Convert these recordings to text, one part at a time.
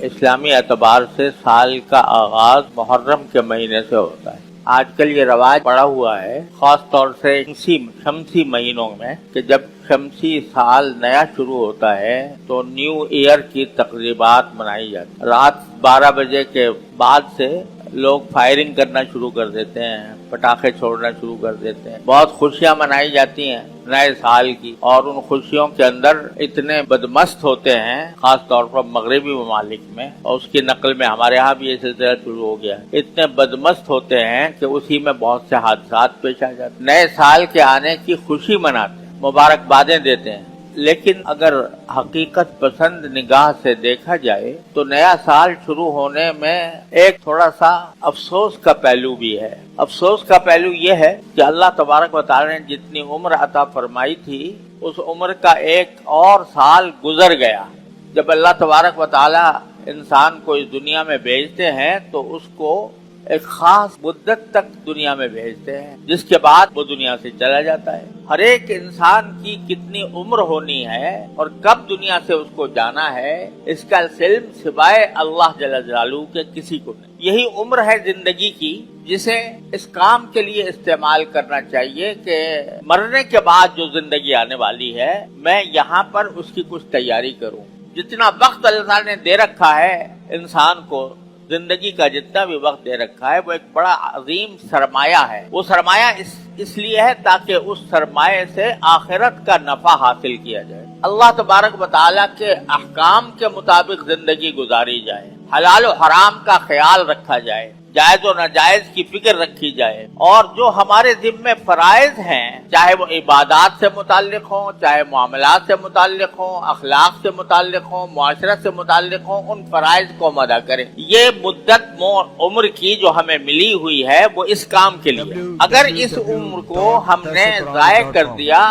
اسلامی اعتبار سے سال کا آغاز محرم کے مہینے سے ہوتا ہے۔ آج کل یہ رواج پڑا ہوا ہے خاص طور سے شمسی مہینوں میں کہ جب شمسی سال نیا شروع ہوتا ہے تو نیو ایئر کی تقریبات منائی جاتی ہیں۔ رات 12 بجے کے بعد سے لوگ فائرنگ کرنا شروع کر دیتے ہیں، پٹاخے چھوڑنا شروع کر دیتے ہیں، بہت خوشیاں منائی جاتی ہیں نئے سال کی، اور ان خوشیوں کے اندر اتنے بدمست ہوتے ہیں خاص طور پر مغربی ممالک میں، اور اس کی نقل میں ہمارے ہاں بھی یہ سلسلہ شروع ہو گیا ہے، اتنے بدمست ہوتے ہیں کہ اسی میں بہت سے حادثات پیش آ جاتے ہیں۔ نئے سال کے آنے کی خوشی مناتے ہیں، مبارکبادیں دیتے ہیں، لیکن اگر حقیقت پسند نگاہ سے دیکھا جائے تو نیا سال شروع ہونے میں ایک تھوڑا سا افسوس کا پہلو بھی ہے۔ افسوس کا پہلو یہ ہے کہ اللہ تبارک و تعالی نے جتنی عمر عطا فرمائی تھی اس عمر کا ایک اور سال گزر گیا۔ جب اللہ تبارک و تعالی انسان کو اس دنیا میں بھیجتے ہیں تو اس کو ایک خاص مدت تک دنیا میں بھیجتے ہیں، جس کے بعد وہ دنیا سے چلا جاتا ہے۔ ہر ایک انسان کی کتنی عمر ہونی ہے اور کب دنیا سے اس کو جانا ہے، اس کا علم سوائے اللہ جل جلالہ کے کسی کو نہیں۔ یہی عمر ہے زندگی کی جسے اس کام کے لیے استعمال کرنا چاہیے کہ مرنے کے بعد جو زندگی آنے والی ہے میں یہاں پر اس کی کچھ تیاری کروں۔ جتنا وقت اللہ تعالیٰ نے دے رکھا ہے انسان کو، زندگی کا جتنا بھی وقت دے رکھا ہے وہ ایک بڑا عظیم سرمایہ ہے۔ وہ سرمایہ اس لیے ہے تاکہ اس سرمایہ سے آخرت کا نفع حاصل کیا جائے، اللہ تبارک و تعالیٰ کے احکام کے مطابق زندگی گزاری جائے، حلال و حرام کا خیال رکھا جائے، جائز و ناجائز کی فکر رکھی جائے، اور جو ہمارے ذمے فرائض ہیں چاہے وہ عبادات سے متعلق ہوں، چاہے معاملات سے متعلق ہوں، اخلاق سے متعلق ہوں، معاشرت سے متعلق ہوں، ان فرائض کو ہم ادا کریں۔ یہ مدت عمر کی جو ہمیں ملی ہوئی ہے وہ اس کام کے لیے، اگر اس عمر کو ہم نے ضائع کر دیا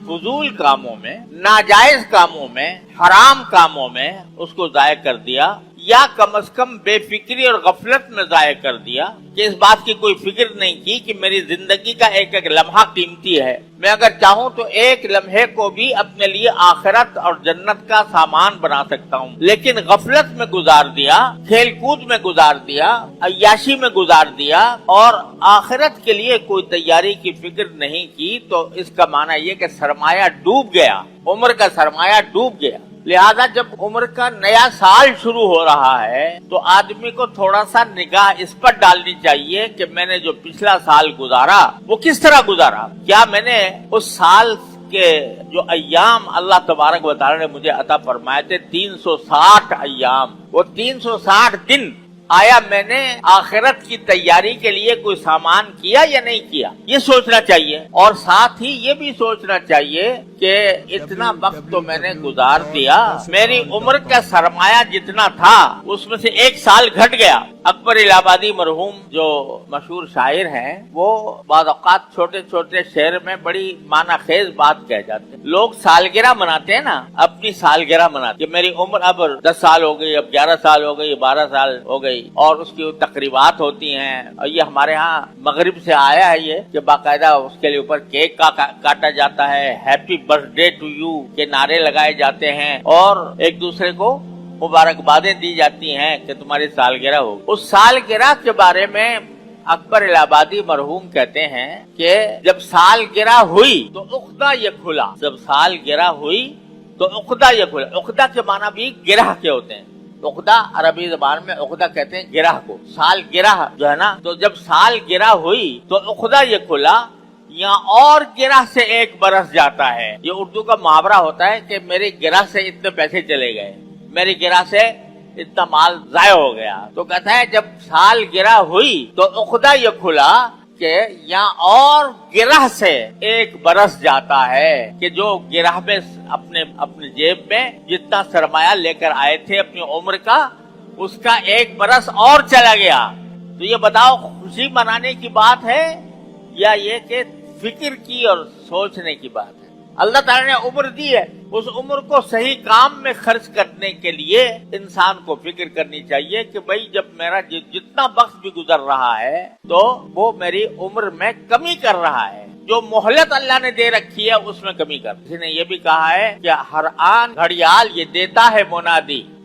فضول کاموں میں، ناجائز کاموں میں، حرام کاموں میں اس کو ضائع کر دیا، یا کم از کم بے فکری اور غفلت میں ضائع کر دیا کہ اس بات کی کوئی فکر نہیں کی کہ میری زندگی کا ایک ایک لمحہ قیمتی ہے، میں اگر چاہوں تو ایک لمحے کو بھی اپنے لیے آخرت اور جنت کا سامان بنا سکتا ہوں، لیکن غفلت میں گزار دیا، کھیل کود میں گزار دیا، عیاشی میں گزار دیا اور آخرت کے لیے کوئی تیاری کی فکر نہیں کی، تو اس کا معنی یہ کہ سرمایہ ڈوب گیا، عمر کا سرمایہ ڈوب گیا۔ لہذا جب عمر کا نیا سال شروع ہو رہا ہے تو آدمی کو تھوڑا سا نگاہ اس پر ڈالنی چاہیے کہ میں نے جو پچھلا سال گزارا وہ کس طرح گزارا، کیا میں نے اس سال کے جو ایام اللہ تبارک و تعالی نے مجھے عطا فرمائے تھے 360 ایام، وہ 360 دن آیا میں نے آخرت کی تیاری کے لیے کوئی سامان کیا یا نہیں کیا، یہ سوچنا چاہیے، اور ساتھ ہی یہ بھی سوچنا چاہیے کہ اتنا وقت تو میں نے گزار دیا، میری عمر کا سرمایہ جتنا تھا اس میں سے ایک سال گھٹ گیا۔ اکبر الہ آبادی مرحوم جو مشہور شاعر ہیں وہ بعض اوقات چھوٹے چھوٹے شعر میں بڑی معنی خیز بات کہہ جاتے ہیں۔ لوگ سالگرہ مناتے ہیں نا، اپنی سالگرہ مناتے ہیں، میری عمر اب 10 سال ہو گئی، اب 11 سال ہو گئی، 12 سال ہو گئی، اور اس کی تقریبات ہوتی ہیں، اور یہ ہمارے ہاں مغرب سے آیا ہے یہ کہ باقاعدہ اس کے لیے اوپر کیک کاٹا جاتا ہے، ہیپی برتھ ڈے ٹو یو کے نعرے لگائے جاتے ہیں، اور ایک دوسرے کو مبارکبادیں دی جاتی ہیں کہ تمہاری سالگرہ ہو۔ اس سالگرہ کے بارے میں اکبر الہ آبادی مرحوم کہتے ہیں کہ جب سالگرہ ہوئی تو عقدہ یہ کھلا، جب سالگرہ ہوئی تو عقدہ یہ کھلا۔ عقدہ کے معنی بھی گرہ کے ہوتے ہیں، عقدہ عربی زبان میں عقدہ کہتے ہیں گرہ کو، سال گرہ جو ہے نا، تو جب سال گرہ ہوئی تو عقدہ یہ کھلا، یہاں اور گرہ سے ایک برس جاتا ہے۔ یہ اردو کا محاورہ ہوتا ہے کہ میری گرہ سے اتنے پیسے چلے گئے، میری گرہ سے اتنا مال ضائع ہو گیا، تو کہتا ہے جب سال گرہ ہوئی تو عقدہ یہ کھلا کہ یہاں اور گرہ سے ایک برس جاتا ہے کہ جو گرہ میں اپنے جیب میں جتنا سرمایہ لے کر آئے تھے اپنی عمر کا، اس کا ایک برس اور چلا گیا۔ تو یہ بتاؤ خوشی منانے کی بات ہے یا یہ کہ فکر کی اور سوچنے کی بات ہے؟ اللہ تعالیٰ نے عمر دی ہے، اس عمر کو صحیح کام میں خرچ کرنے کے لیے انسان کو فکر کرنی چاہیے کہ بھئی جب میرا جتنا وقت بھی گزر رہا ہے تو وہ میری عمر میں کمی کر رہا ہے، جو مہلت اللہ نے دے رکھی ہے اس میں کمی کر۔ کسی نے یہ بھی کہا ہے کہ ہر آن گھڑیال یہ دیتا ہے منادی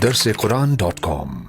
darsequran.com